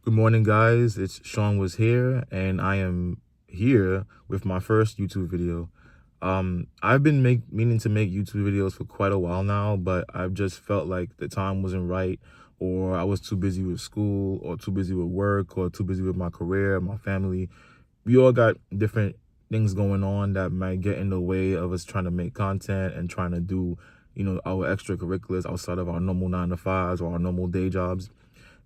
Good morning, guys. It's Sean was here, and I am here with my first YouTube video. I've been meaning to make YouTube videos for quite a while now, but I've just felt like the time wasn't right, or I was too busy with school, or too busy with work, or too busy with my career, my family. We all got different things going on that might get in the way of us trying to make content and trying to do, our extracurriculars outside of our normal 9 to 5s or our normal day jobs.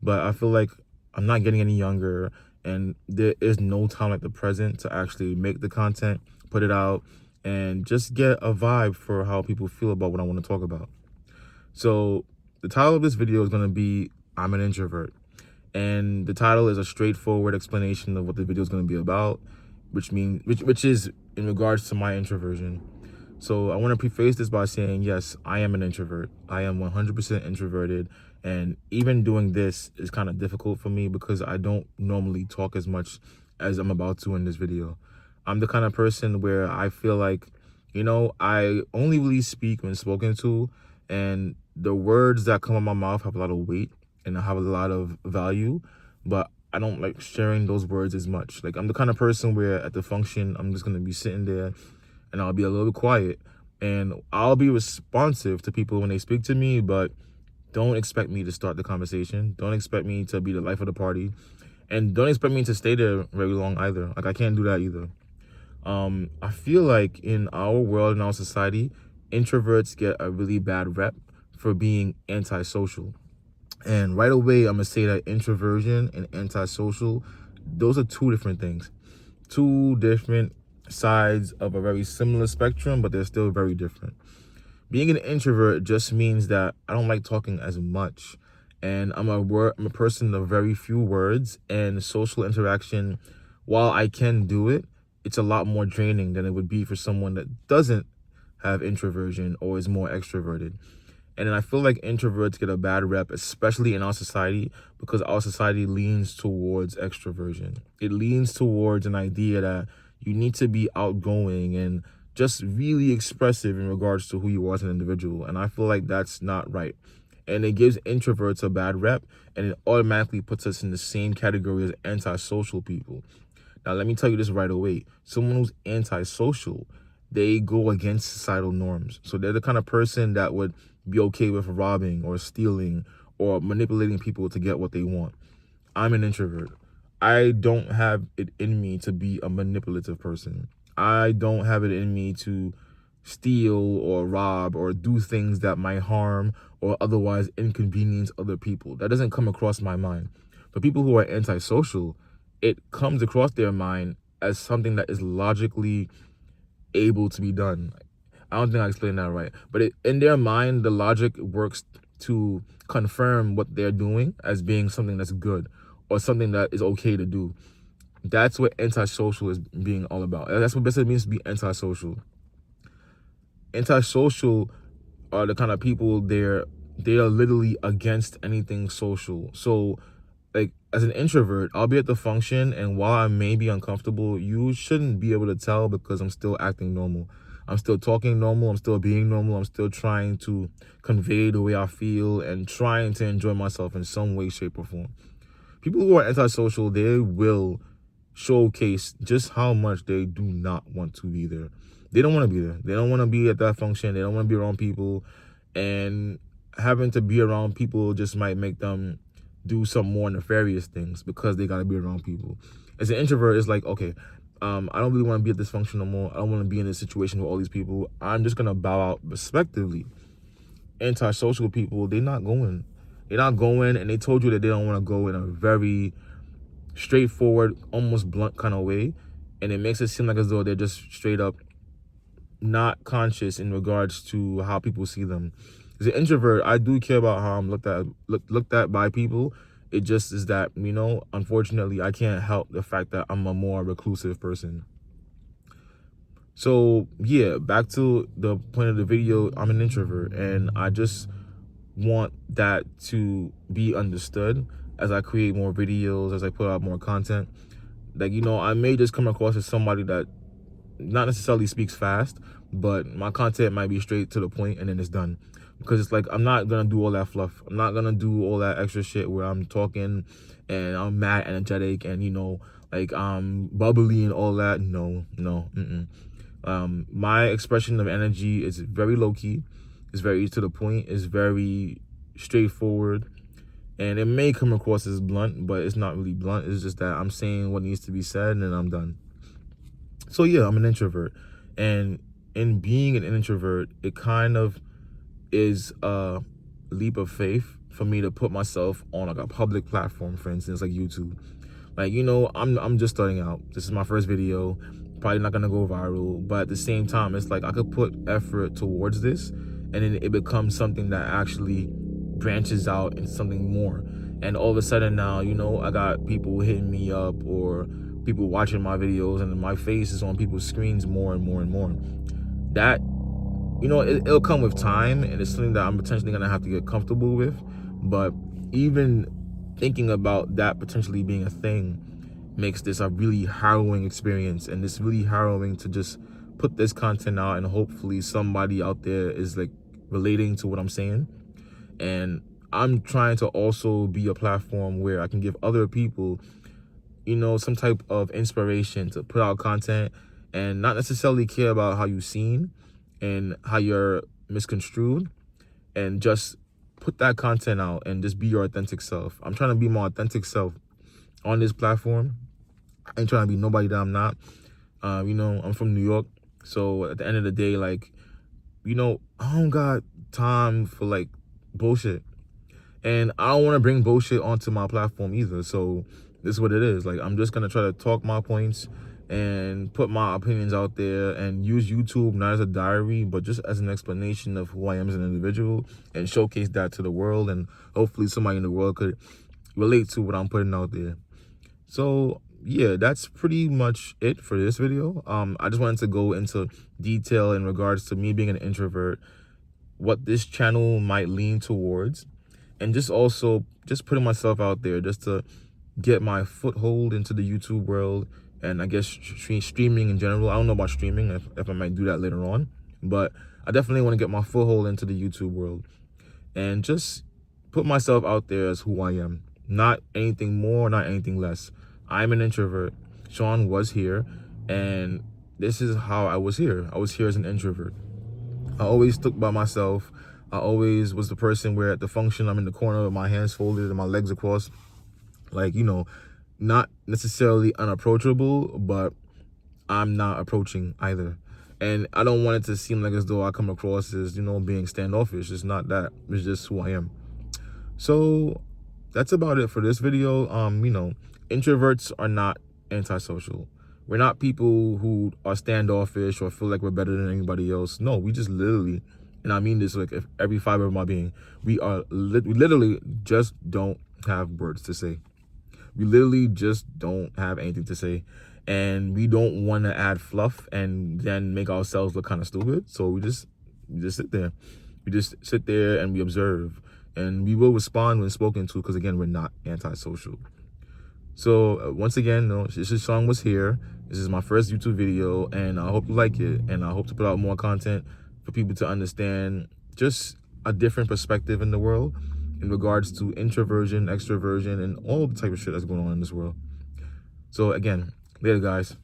But I feel like I'm not getting any younger, and there is no time like the present to actually make the content, put it out, and just get a vibe for how people feel about what I want to talk about. So the title of this video is going to be I'm an Introvert. And the title is a straightforward explanation of what the video is going to be about, which is in regards to my introversion. So I want to preface this by saying, yes, I am an introvert. I am 100% introverted. And even doing this is kind of difficult for me because I don't normally talk as much as I'm about to in this video. I'm the kind of person where I feel like, I only really speak when spoken to, and the words that come out my mouth have a lot of weight and have a lot of value, but I don't like sharing those words as much. Like, I'm the kind of person where at the function, I'm just going to be sitting there and I'll be a little bit quiet, and I'll be responsive to people when they speak to me, but don't expect me to start the conversation. Don't expect me to be the life of the party, and don't expect me to stay there very long either. Like, I can't do that either. I feel like in our world, in our society, introverts get a really bad rep for being antisocial. And right away, I'm gonna say that introversion and antisocial, those are two different things. Two different sides of a very similar spectrum, but they're still very different. Being an introvert just means that I don't like talking as much, and I'm a person of very few words, and social interaction, while I can do it, it's a lot more draining than it would be for someone that doesn't have introversion or is more extroverted. And then I feel like introverts get a bad rep, especially in our society, because our society leans towards extroversion. It leans towards an idea that you need to be outgoing and just really expressive in regards to who you are as an individual. And I feel like that's not right. And it gives introverts a bad rep, and it automatically puts us in the same category as antisocial people. Now, let me tell you this right away. Someone who's antisocial, they go against societal norms. So they're the kind of person that would be okay with robbing or stealing or manipulating people to get what they want. I'm an introvert. I don't have it in me to be a manipulative person. I don't have it in me to steal or rob or do things that might harm or otherwise inconvenience other people. That doesn't come across my mind. For people who are antisocial, it comes across their mind as something that is logically able to be done. I don't think I explained that right. But in their mind, the logic works to confirm what they're doing as being something that's good or something that is okay to do. That's what antisocial is being all about. That's what basically means to be antisocial. Antisocial are the kind of people they are literally against anything social. So, like, as an introvert, I'll be at the function, and while I may be uncomfortable, you shouldn't be able to tell because I'm still acting normal. I'm still talking normal. I'm still being normal. I'm still trying to convey the way I feel and trying to enjoy myself in some way, shape, or form. People who are antisocial, they will showcase just how much they do not want to be there. They don't want to be there. They don't want to be at that function. They don't want to be around people. And having to be around people just might make them do some more nefarious things because they got to be around people. As an introvert, it's like, okay, I don't really want to be at this function no more. I don't want to be in this situation with all these people. I'm just going to bow out respectively. Antisocial people, they're not going. They're not going, and they told you that they don't want to go in a very straightforward, almost blunt kind of way. And it makes it seem like as though they're just straight up not conscious in regards to how people see them. As an introvert, I do care about how I'm looked at by people. It just is that, unfortunately, I can't help the fact that I'm a more reclusive person. So, yeah, back to the point of the video, I'm an introvert, and I just want that to be understood as I create more videos, as I put out more content. Like, I may just come across as somebody that not necessarily speaks fast, but my content might be straight to the point and then it's done. because it's like I'm not gonna do all that fluff. I'm not gonna do all that extra shit where I'm talking and I'm mad energetic and like bubbly and all that. No, no. My expression of energy is very low key. It's very to the point. It's very straightforward, and it may come across as blunt, but it's not really blunt. It's just that I'm saying what needs to be said and I'm done. So yeah, I'm an introvert, and in being an introvert, it kind of is a leap of faith for me to put myself on like a public platform, for instance, like YouTube. Like, I'm just starting out. This is my first video, probably not gonna go viral, but at the same time, it's like I could put effort towards this, and then it becomes something that actually branches out into something more. And all of a sudden now, I got people hitting me up or people watching my videos, and my face is on people's screens more and more and more. That, it'll come with time, and it's something that I'm potentially gonna have to get comfortable with. But even thinking about that potentially being a thing makes this a really harrowing experience, and it's really harrowing to just put this content out and hopefully somebody out there is like relating to what I'm saying. And I'm trying to also be a platform where I can give other people some type of inspiration to put out content and not necessarily care about how you're seen and how you're misconstrued, and just put that content out and just be your authentic self. I'm trying to be my authentic self on this platform. I ain't trying to be nobody that I'm not. I'm from New York, so at the end of the day, like, I don't got time for like bullshit, and I don't want to bring bullshit onto my platform either. So this is what it is. Like, I'm just gonna try to talk my points and put my opinions out there and use YouTube not as a diary, but just as an explanation of who I am as an individual, and showcase that to the world, and hopefully somebody in the world could relate to what I'm putting out there. So yeah, that's pretty much it for this video. I just wanted to go into detail in regards to me being an introvert, what this channel might lean towards, and just also just putting myself out there just to get my foothold into the YouTube world, and I guess streaming in general. I don't know about streaming, if I might do that later on, but I definitely want to get my foothold into the YouTube world and just put myself out there as who I am. Not anything more, not anything less. I'm an introvert. Sean was here, and this is how I was here. I was here as an introvert. I always stuck by myself. I always was the person where at the function, I'm in the corner with my hands folded and my legs across. Like, not necessarily unapproachable, but I'm not approaching either. And I don't want it to seem like as though I come across as, being standoffish. It's not that. It's just who I am. So that's about it for this video. Introverts are not antisocial. We're not people who are standoffish or feel like we're better than anybody else. No, we just literally, and I mean this like every fiber of my being, we literally just don't have words to say. We literally just don't have anything to say, and we don't want to add fluff and then make ourselves look kind of stupid. So we just sit there. We just sit there and we observe, and we will respond when spoken to, because again, we're not antisocial. So once again, this is Sean was here. This is my first YouTube video, and I hope you like it, and I hope to put out more content for people to understand just a different perspective in the world in regards to introversion, extroversion, and all the type of shit that's going on in this world. So again, later guys.